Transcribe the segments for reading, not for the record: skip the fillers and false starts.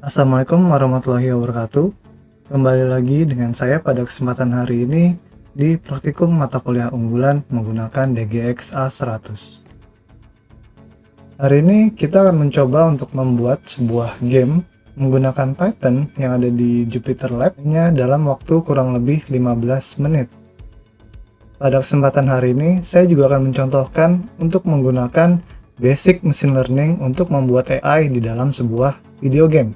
Assalamualaikum warahmatullahi wabarakatuh. Kembali lagi dengan saya pada kesempatan hari ini di praktikum mata kuliah unggulan menggunakan DGX A100. Hari ini kita akan mencoba untuk membuat sebuah game menggunakan Python yang ada di Jupyter Lab-nya dalam waktu kurang lebih 15 menit. Pada kesempatan hari ini, saya juga akan mencontohkan untuk menggunakan basic machine learning untuk membuat AI di dalam sebuah video game.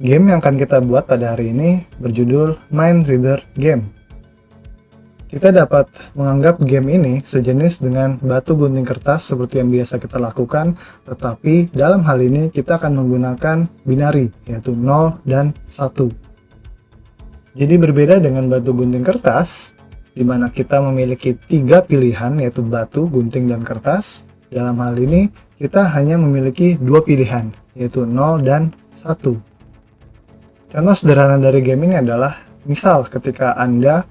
Game yang akan kita buat pada hari ini berjudul Mind Reader Game. Kita dapat menganggap game ini sejenis dengan batu gunting kertas seperti yang biasa kita lakukan, tetapi dalam hal ini kita akan menggunakan binary, yaitu 0 dan 1. Jadi berbeda dengan batu gunting kertas, di mana kita memiliki 3 pilihan, yaitu batu, gunting, dan kertas. Dalam hal ini, kita hanya memiliki 2 pilihan, yaitu 0 dan 1. Contoh sederhana dari game ini adalah, misal ketika Anda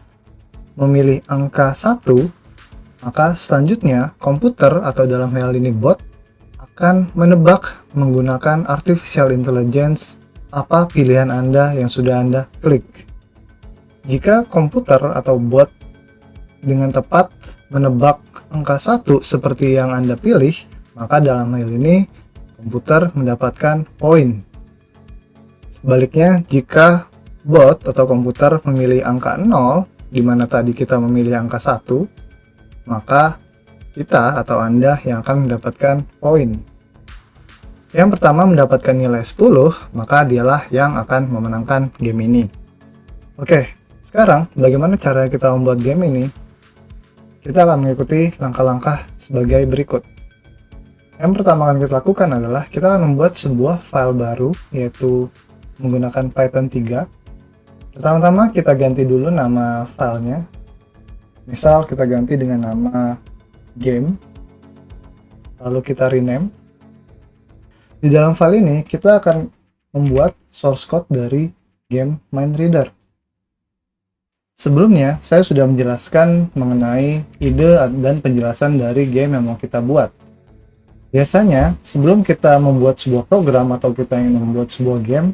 memilih angka 1, maka selanjutnya komputer atau dalam hal ini bot akan menebak menggunakan artificial intelligence apa pilihan Anda yang sudah Anda klik. Jika komputer atau bot dengan tepat menebak angka 1 seperti yang Anda pilih, maka dalam hal ini komputer mendapatkan poin. Sebaliknya, jika bot atau komputer memilih angka 0, di mana tadi kita memilih angka 1, maka kita atau Anda yang akan mendapatkan poin. Yang pertama mendapatkan nilai 10, maka dialah yang akan memenangkan game ini. Oke, sekarang bagaimana cara kita membuat game ini? Kita akan mengikuti langkah-langkah sebagai berikut. Yang pertama akan kita lakukan adalah kita akan membuat sebuah file baru, yaitu menggunakan Python 3. Pertama-tama kita ganti dulu nama filenya. Misal kita ganti dengan nama game, lalu kita rename. Di dalam file ini kita akan membuat source code dari game Mind Reader. Sebelumnya saya sudah menjelaskan mengenai ide dan penjelasan dari game yang mau kita buat. Biasanya sebelum kita membuat sebuah program atau kita ingin membuat sebuah game,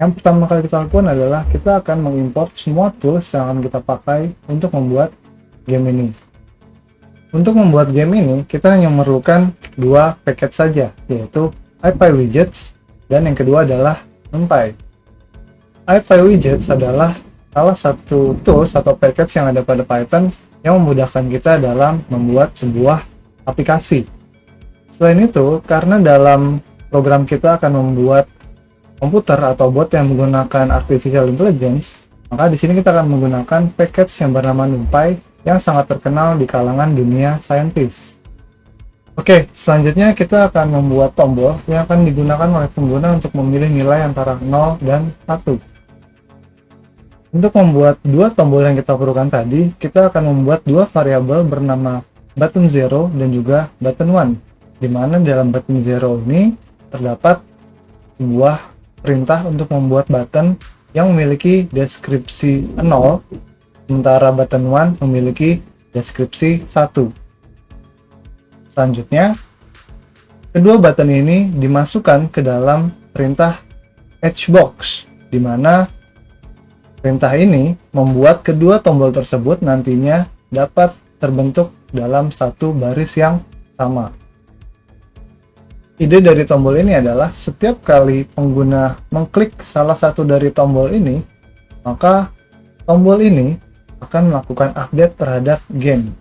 yang pertama kali kita lakukan adalah kita akan mengimport semua tools yang akan kita pakai untuk membuat game ini. Untuk membuat game ini, kita hanya memerlukan 2 paket saja, yaitu IPyWidgets dan yang kedua adalah NumPy. IPyWidgets adalah salah satu tools atau package yang ada pada Python yang memudahkan kita dalam membuat sebuah aplikasi. Selain itu, karena dalam program kita akan membuat komputer atau bot yang menggunakan artificial intelligence, maka di sini kita akan menggunakan package yang bernama NumPy yang sangat terkenal di kalangan dunia saintis. Oke, selanjutnya kita akan membuat tombol yang akan digunakan oleh pengguna untuk memilih nilai antara 0 dan 1. Untuk membuat 2 tombol yang kita perlukan tadi, kita akan membuat 2 variabel bernama button 0 dan juga button 1, di mana dalam button 0 ini terdapat sebuah perintah untuk membuat button yang memiliki deskripsi 0, sementara button 1 memiliki deskripsi 1. Selanjutnya, kedua button ini dimasukkan ke dalam perintah hbox, di mana perintah ini membuat kedua tombol tersebut nantinya dapat terbentuk dalam satu baris yang sama. Ide dari tombol ini adalah setiap kali pengguna mengklik salah satu dari tombol ini, maka tombol ini akan melakukan update terhadap game.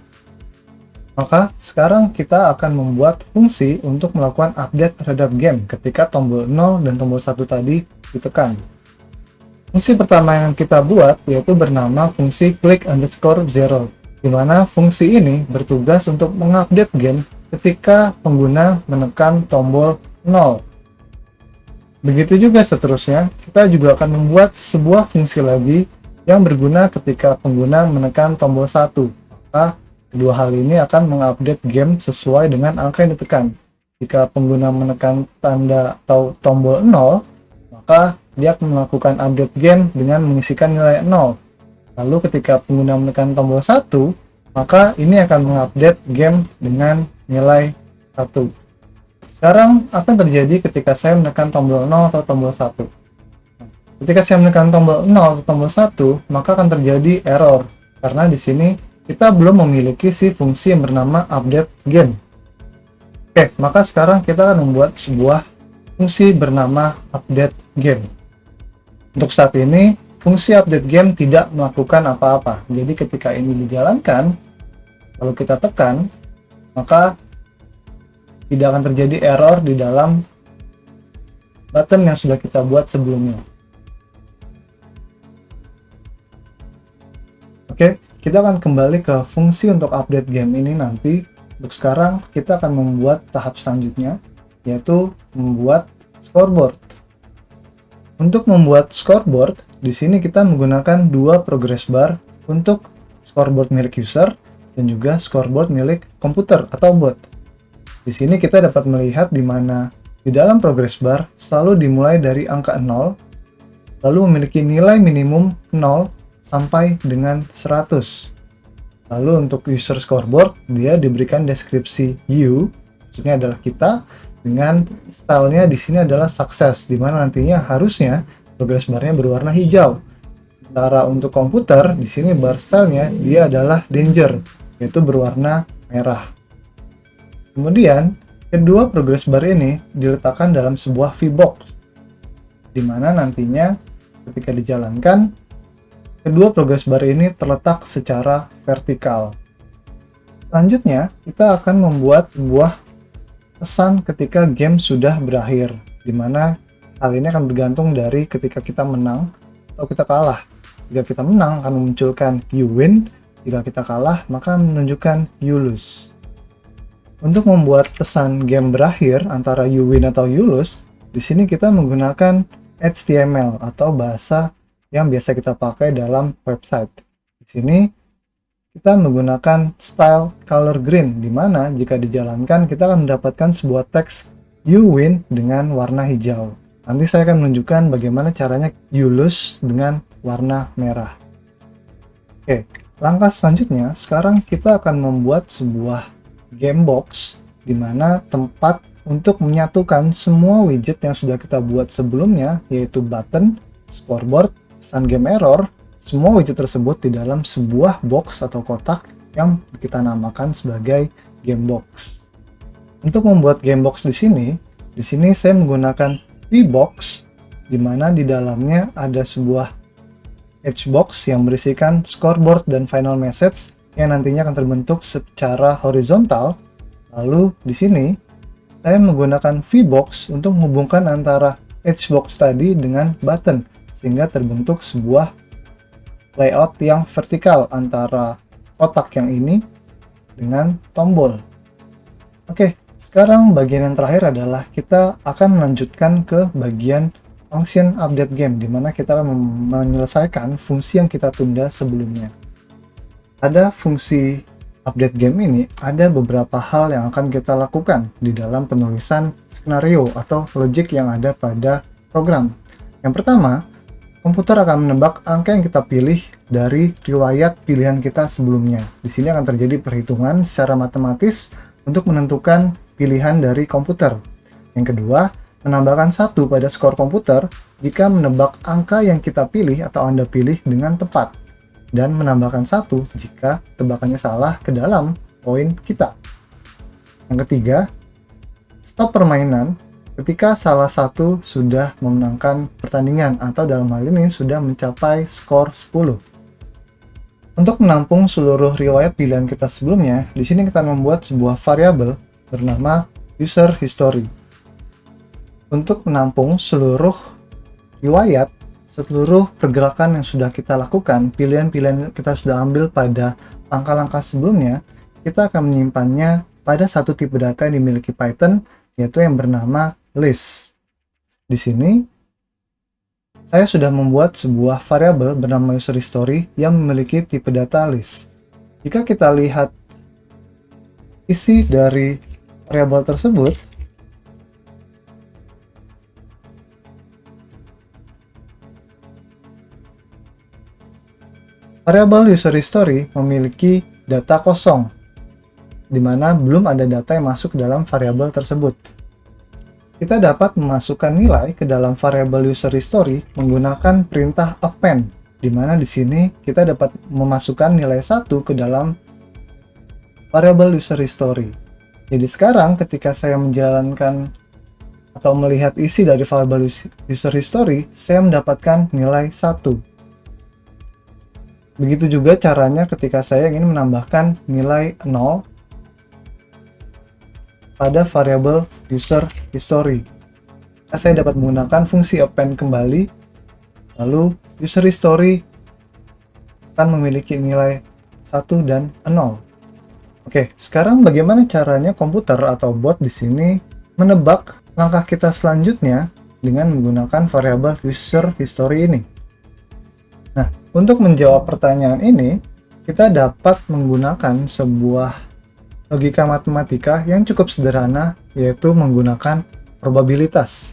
Maka sekarang kita akan membuat fungsi untuk melakukan update terhadap game ketika tombol 0 dan tombol 1 tadi ditekan. Fungsi pertama yang kita buat yaitu bernama fungsi click_0, di mana fungsi ini bertugas untuk mengupdate game ketika pengguna menekan tombol 0. Begitu juga seterusnya, kita juga akan membuat sebuah fungsi lagi yang berguna ketika pengguna menekan tombol 1. Maka kedua hal ini akan mengupdate game sesuai dengan angka yang ditekan. Jika pengguna menekan tanda atau tombol 0, maka dia akan melakukan update game dengan mengisikan nilai 0. Lalu ketika pengguna menekan tombol 1, maka ini akan mengupdate game dengan nilai 1. Sekarang, apa yang terjadi ketika saya menekan tombol 0 atau tombol 1? Ketika saya menekan tombol 0 atau tombol 1, maka akan terjadi error karena di sini kita belum memiliki si fungsi yang bernama update game. Oke, maka sekarang kita akan membuat sebuah fungsi bernama update game. Untuk saat ini, fungsi update game tidak melakukan apa-apa. Jadi ketika ini dijalankan, lalu kita tekan, maka tidak akan terjadi error di dalam button yang sudah kita buat sebelumnya. Oke, kita akan kembali ke fungsi untuk update game ini nanti. Untuk sekarang, kita akan membuat tahap selanjutnya, yaitu membuat scoreboard. Untuk membuat scoreboard, di sini kita menggunakan dua progress bar untuk scoreboard milik user dan juga scoreboard milik komputer atau bot. Di sini kita dapat melihat di mana di dalam progress bar selalu dimulai dari angka 0, lalu memiliki nilai minimum 0 sampai dengan 100. Lalu untuk user scoreboard, dia diberikan deskripsi you, maksudnya adalah kita, dengan stylenya di sini adalah success, di mana nantinya harusnya progress barnya berwarna hijau. Sementara untuk komputer, di sini bar stylenya dia adalah danger, yaitu berwarna merah. Kemudian, kedua progress bar ini diletakkan dalam sebuah V-box, di mana nantinya ketika dijalankan, kedua progress bar ini terletak secara vertikal. Selanjutnya, kita akan membuat sebuah pesan ketika game sudah berakhir, di mana hal ini akan bergantung dari ketika kita menang atau kita kalah. Jika kita menang akan memunculkan you win, jika kita kalah maka menunjukkan you lose. Untuk membuat pesan game berakhir antara you win atau you lose, di sini kita menggunakan HTML atau bahasa yang biasa kita pakai dalam website. Di sini kita menggunakan style color green, di mana jika dijalankan kita akan mendapatkan sebuah teks you win dengan warna hijau. Nanti saya akan menunjukkan bagaimana caranya you lose dengan warna merah. Oke, langkah selanjutnya sekarang kita akan membuat sebuah game box, di mana tempat untuk menyatukan semua widget yang sudah kita buat sebelumnya, yaitu button, scoreboard, pesan game error, semua widget tersebut di dalam sebuah box atau kotak yang kita namakan sebagai game box. Untuk membuat game box di sini saya menggunakan V-box, di mana di dalamnya ada sebuah H-box yang berisikan scoreboard dan final message yang nantinya akan terbentuk secara horizontal. Lalu di sini saya menggunakan V-box untuk menghubungkan antara H-box tadi dengan button, sehingga terbentuk sebuah layout yang vertikal antara kotak yang ini dengan tombol. Oke, sekarang bagian yang terakhir adalah kita akan melanjutkan ke bagian function update game, di mana kita akan menyelesaikan fungsi yang kita tunda sebelumnya. Pada fungsi update game ini, ada beberapa hal yang akan kita lakukan di dalam penulisan skenario atau logic yang ada pada program. Yang pertama, komputer akan menebak angka yang kita pilih dari riwayat pilihan kita sebelumnya. Di sini akan terjadi perhitungan secara matematis untuk menentukan pilihan dari komputer. Yang kedua, menambahkan 1 pada skor komputer jika menebak angka yang kita pilih atau Anda pilih dengan tepat. Dan menambahkan 1 jika tebakannya salah ke dalam poin kita. Yang ketiga, stop permainan ketika salah satu sudah memenangkan pertandingan atau dalam hal ini sudah mencapai skor 10. Untuk menampung seluruh riwayat pilihan kita sebelumnya, di sini kita membuat sebuah variabel bernama user history. Untuk menampung seluruh riwayat, seluruh pergerakan yang sudah kita lakukan, pilihan-pilihan yang kita sudah ambil pada langkah-langkah sebelumnya, kita akan menyimpannya pada satu tipe data yang dimiliki Python, yaitu yang bernama list. Di sini, saya sudah membuat sebuah variabel bernama user history yang memiliki tipe data list. Jika kita lihat isi dari variabel tersebut, variabel user history memiliki data kosong, di mana belum ada data yang masuk dalam variabel tersebut. kita dapat memasukkan nilai ke dalam variabel user history menggunakan perintah append, di mana di sini kita dapat memasukkan nilai 1 ke dalam variabel user history. Jadi sekarang ketika saya menjalankan atau melihat isi dari variabel user history, saya mendapatkan nilai 1. Begitu juga caranya ketika saya ingin menambahkan nilai 0 pada variabel user history. Saya dapat menggunakan fungsi append kembali, lalu user history akan memiliki nilai 1 dan 0. Oke, sekarang bagaimana caranya komputer atau bot di sini menebak langkah kita selanjutnya dengan menggunakan variabel user history ini? Nah, untuk menjawab pertanyaan ini, kita dapat menggunakan sebuah logika matematika yang cukup sederhana, yaitu menggunakan probabilitas.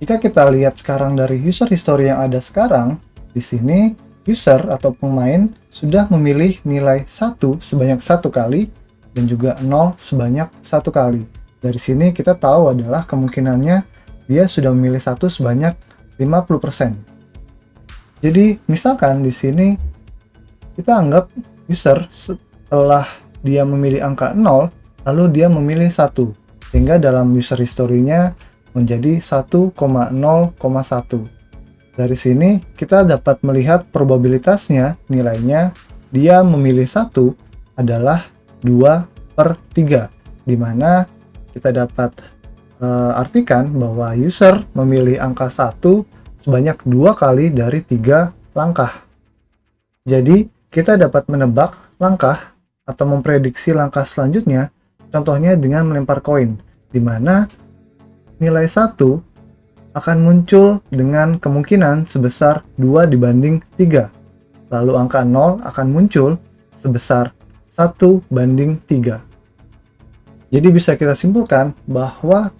Jika kita lihat sekarang dari user history yang ada sekarang, di sini user atau pemain sudah memilih nilai 1 sebanyak 1 kali dan juga 0 sebanyak 1 kali. Dari sini kita tahu adalah kemungkinannya dia sudah memilih 1 sebanyak 50%. Jadi misalkan di sini kita anggap user setelah dia memilih angka 0, lalu dia memilih 1, sehingga dalam user history-nya menjadi 1,0,1. Dari sini kita dapat melihat probabilitasnya, nilainya dia memilih 1 adalah 2/3, di mana kita dapat artikan bahwa user memilih angka 1 sebanyak 2 kali dari 3 langkah. Jadi kita dapat menebak langkah atau memprediksi langkah selanjutnya, contohnya dengan melempar koin, di mana nilai 1 akan muncul dengan kemungkinan sebesar 2 dibanding 3. Lalu angka 0 akan muncul sebesar 1/3. Jadi bisa kita simpulkan bahwa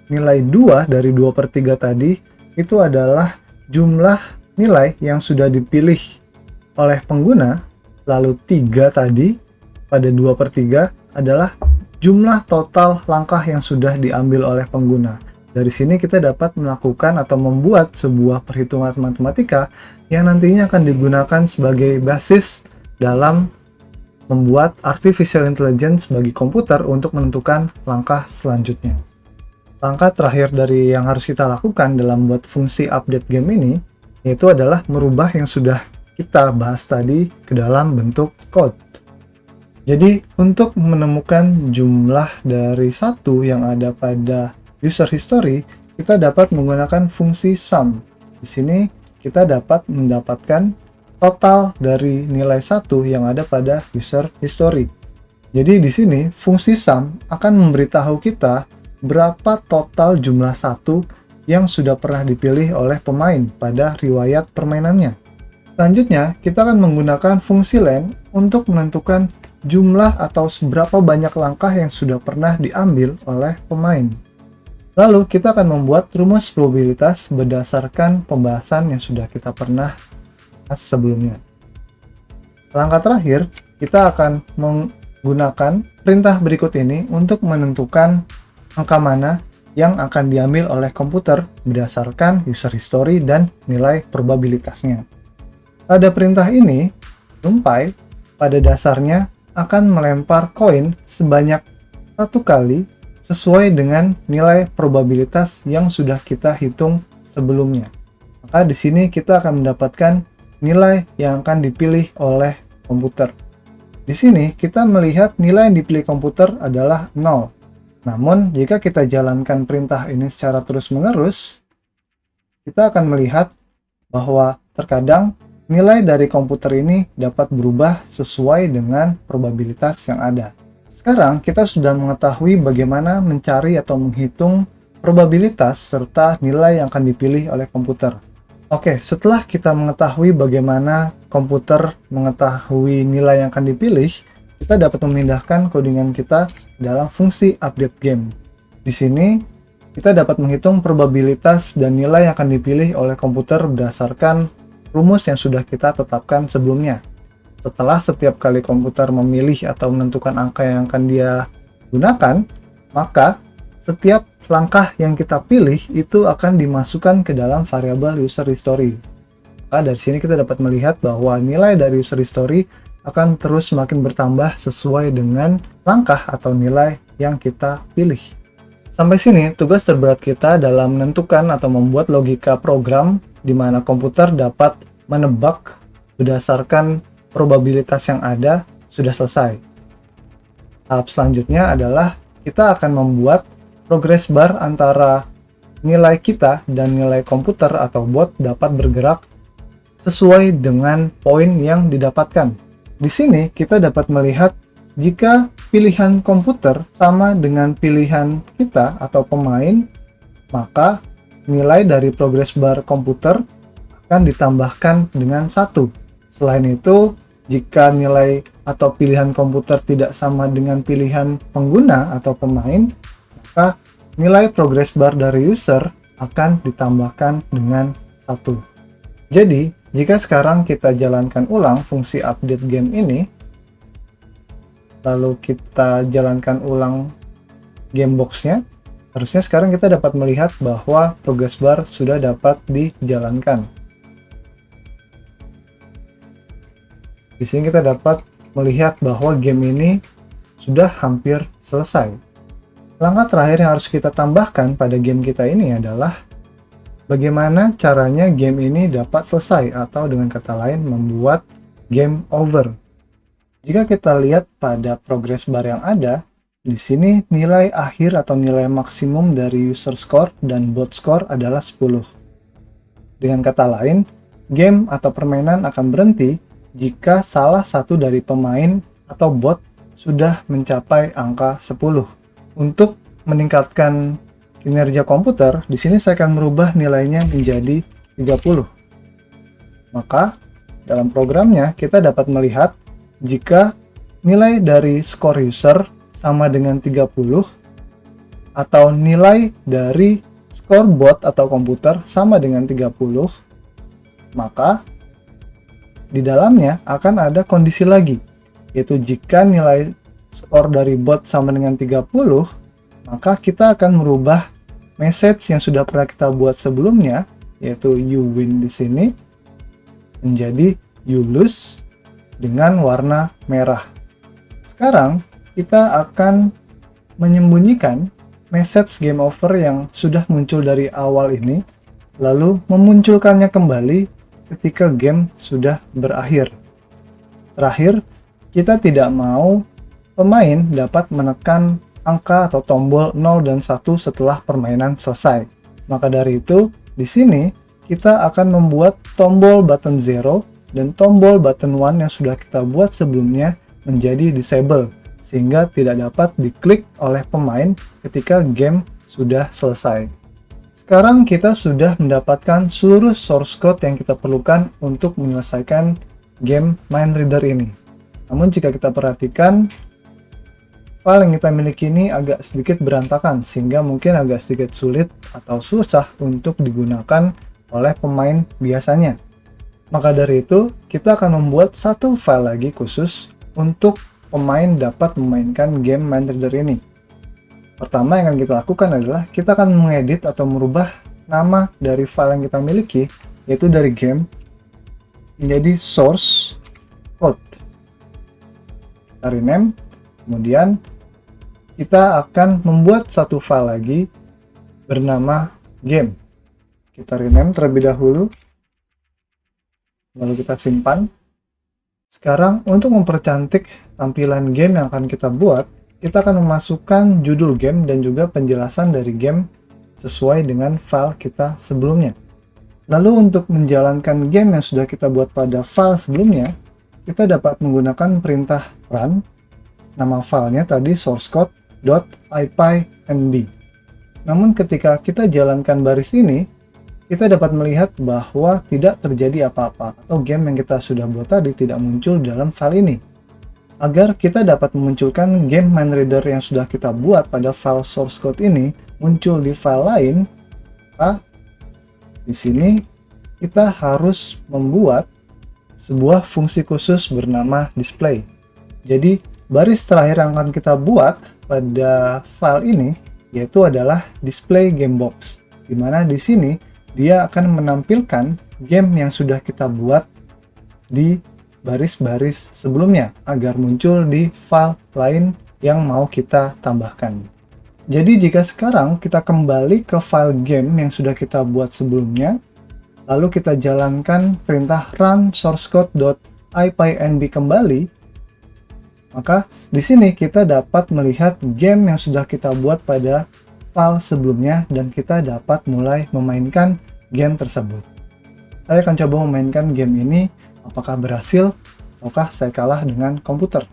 nilai 2 dari 2/3 tadi itu adalah jumlah nilai yang sudah dipilih oleh pengguna, lalu 3 tadi pada 2/3 adalah jumlah total langkah yang sudah diambil oleh pengguna. Dari sini kita dapat melakukan atau membuat sebuah perhitungan matematika yang nantinya akan digunakan sebagai basis dalam membuat artificial intelligence bagi komputer untuk menentukan langkah selanjutnya. Langkah terakhir dari yang harus kita lakukan dalam membuat fungsi update game ini, yaitu adalah merubah yang sudah kita bahas tadi ke dalam bentuk code. Jadi, untuk menemukan jumlah dari 1 yang ada pada user history, kita dapat menggunakan fungsi sum. Di sini, kita dapat mendapatkan total dari nilai 1 yang ada pada user history. Jadi, di sini, fungsi sum akan memberitahu kita berapa total jumlah 1 yang sudah pernah dipilih oleh pemain pada riwayat permainannya. Selanjutnya, kita akan menggunakan fungsi len untuk menentukan jumlah atau seberapa banyak langkah yang sudah pernah diambil oleh pemain. Lalu kita akan membuat rumus probabilitas berdasarkan pembahasan yang sudah kita pernah bahas sebelumnya. Langkah terakhir, kita akan menggunakan perintah berikut ini untuk menentukan angka mana yang akan diambil oleh komputer berdasarkan user history dan nilai probabilitasnya. Pada perintah ini, NumPy pada dasarnya akan melempar koin sebanyak 1 kali sesuai dengan nilai probabilitas yang sudah kita hitung sebelumnya. Maka di sini kita akan mendapatkan nilai yang akan dipilih oleh komputer. Di sini kita melihat nilai yang dipilih komputer adalah 0. Namun jika kita jalankan perintah ini secara terus-menerus, kita akan melihat bahwa terkadang nilai dari komputer ini dapat berubah sesuai dengan probabilitas yang ada. Sekarang kita sudah mengetahui bagaimana mencari atau menghitung probabilitas serta nilai yang akan dipilih oleh komputer. Oke, setelah kita mengetahui bagaimana komputer mengetahui nilai yang akan dipilih, kita dapat memindahkan codingan kita dalam fungsi update game. Di sini, kita dapat menghitung probabilitas dan nilai yang akan dipilih oleh komputer berdasarkan rumus yang sudah kita tetapkan sebelumnya. Setelah setiap kali komputer memilih atau menentukan angka yang akan dia gunakan, maka setiap langkah yang kita pilih itu akan dimasukkan ke dalam variabel user history. Maka dari sini kita dapat melihat bahwa nilai dari user history akan terus semakin bertambah sesuai dengan langkah atau nilai yang kita pilih. Sampai sini, tugas terberat kita dalam menentukan atau membuat logika program di mana komputer dapat menebak berdasarkan probabilitas yang ada sudah selesai. Tahap selanjutnya adalah kita akan membuat progress bar antara nilai kita dan nilai komputer atau bot dapat bergerak sesuai dengan poin yang didapatkan. Di sini kita dapat melihat jika pilihan komputer sama dengan pilihan kita atau pemain, maka nilai dari progress bar komputer akan ditambahkan dengan 1. Selain itu, jika nilai atau pilihan komputer tidak sama dengan pilihan pengguna atau pemain, maka nilai progress bar dari user akan ditambahkan dengan 1. Jadi, jika sekarang kita jalankan ulang fungsi update game ini, lalu kita jalankan ulang gamebox-nya, harusnya sekarang kita dapat melihat bahwa progress bar sudah dapat dijalankan. Di sini kita dapat melihat bahwa game ini sudah hampir selesai. Langkah terakhir yang harus kita tambahkan pada game kita ini adalah bagaimana caranya game ini dapat selesai, atau dengan kata lain membuat game over. Jika kita lihat pada progress bar yang ada, di sini nilai akhir atau nilai maksimum dari user score dan bot score adalah 10. Dengan kata lain, game atau permainan akan berhenti jika salah satu dari pemain atau bot sudah mencapai angka 10. Untuk meningkatkan kinerja komputer, di sini saya akan merubah nilainya menjadi 30. Maka, dalam programnya kita dapat melihat jika nilai dari skor user sama dengan 30 atau nilai dari skor bot atau komputer sama dengan 30, maka di dalamnya akan ada kondisi lagi, yaitu jika nilai skor dari bot sama dengan 30, maka kita akan merubah message yang sudah pernah kita buat sebelumnya, yaitu you win di sini, menjadi you lose dengan warna merah. Sekarang kita akan menyembunyikan message game over yang sudah muncul dari awal ini, lalu memunculkannya kembali ketika game sudah berakhir. Terakhir, kita tidak mau pemain dapat menekan angka atau tombol 0 dan 1 setelah permainan selesai. Maka dari itu, di sini kita akan membuat tombol button 0 dan tombol button 1 yang sudah kita buat sebelumnya menjadi disable, sehingga tidak dapat diklik oleh pemain ketika game sudah selesai. Sekarang kita sudah mendapatkan seluruh source code yang kita perlukan untuk menyelesaikan game Mindreader ini. Namun jika kita perhatikan, file yang kita miliki ini agak sedikit berantakan, sehingga mungkin agak sedikit sulit atau susah untuk digunakan oleh pemain biasanya. Maka dari itu, kita akan membuat satu file lagi khusus untuk pemain dapat memainkan game Mindreader ini. Pertama yang akan kita lakukan adalah kita akan mengedit atau merubah nama dari file yang kita miliki, yaitu dari game menjadi source code. Kita rename, kemudian kita akan membuat satu file lagi bernama game. Kita rename terlebih dahulu, lalu kita simpan. Sekarang untuk mempercantik tampilan game yang akan kita buat, kita akan memasukkan judul game dan juga penjelasan dari game sesuai dengan file kita sebelumnya. Lalu untuk menjalankan game yang sudah kita buat pada file sebelumnya, kita dapat menggunakan perintah run. Nama filenya tadi sourcecode.ipynb. Namun ketika kita jalankan baris ini, kita dapat melihat bahwa tidak terjadi apa-apa, atau game yang kita sudah buat tadi tidak muncul dalam file ini. Agar kita dapat memunculkan game Mindreader yang sudah kita buat pada file source code ini muncul di file lain, maka di sini kita harus membuat sebuah fungsi khusus bernama display. Jadi baris terakhir yang akan kita buat pada file ini yaitu adalah display game box, di mana di sini dia akan menampilkan game yang sudah kita buat di baris-baris sebelumnya agar muncul di file lain yang mau kita tambahkan. Jadi jika sekarang kita kembali ke file game yang sudah kita buat sebelumnya, lalu kita jalankan perintah run source code.ipynb kembali, maka di sini kita dapat melihat game yang sudah kita buat pada file sebelumnya dan kita dapat mulai memainkan game tersebut. Saya akan coba memainkan game ini, apakah berhasil ataukah saya kalah dengan komputer.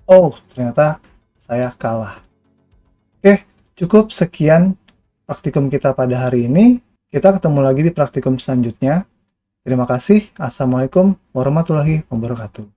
Oh, ternyata saya kalah. Oke, cukup sekian praktikum kita pada hari ini. Kita ketemu lagi di praktikum selanjutnya. Terima kasih. Assalamualaikum warahmatullahi wabarakatuh.